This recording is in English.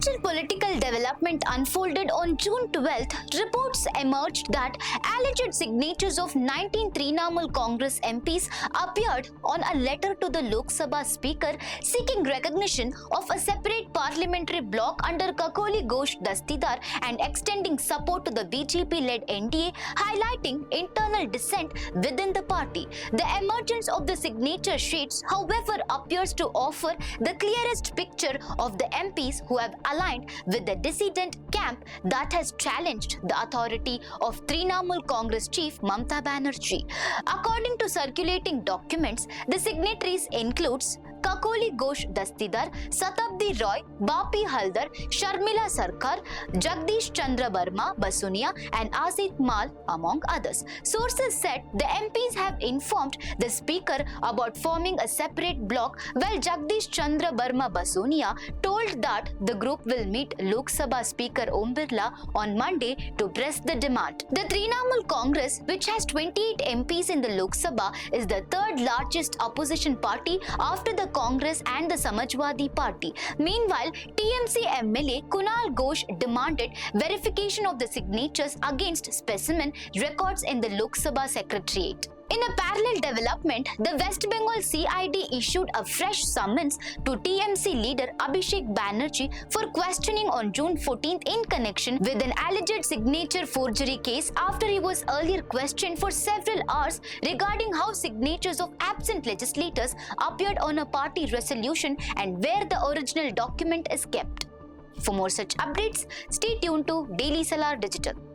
larger political development unfolded on June 12th, reports emerged that alleged signatures of 19 Trinamool Congress MPs appeared on a letter to the Lok Sabha Speaker seeking recognition of a separate parliamentary bloc under Kakoli Ghosh Dastidar and extending support to the BJP-led NDA, highlighting internal dissent within the party. The emergence of the signature sheets, however, appears to offer the clearest picture of the MPs who have aligned with the dissident camp that has challenged the authority of Trinamool Congress chief Mamata Banerjee. According to circulating documents, the signatories includes Kakoli Ghosh Dastidar, Satabdi Roy, Bapi Haldar, Sharmila Sarkar, Jagadish Chandra Barma Basunia and Asit Mal, among others. Sources said the MPs have informed the speaker about forming a separate bloc, while Jagadish Chandra Barma Basunia told that the group will meet Lok Sabha Speaker Birla on Monday to press the demand. The Trinamool Congress, which has 28 MPs in the Lok Sabha, is the third largest opposition party after the Congress and the Samajwadi Party. Meanwhile, TMC MLA Kakoli Ghosh demanded verification of the signatures against specimen records in the Lok Sabha Secretariat. In a parallel development, the West Bengal CID issued a fresh summons to TMC leader Abhishek Banerjee for questioning on June 14th in connection with an alleged signature forgery case after he was earlier questioned for several hours regarding how signatures of absent legislators appeared on a party resolution and where the original document is kept. For more such updates, stay tuned to Daily Salar Digital.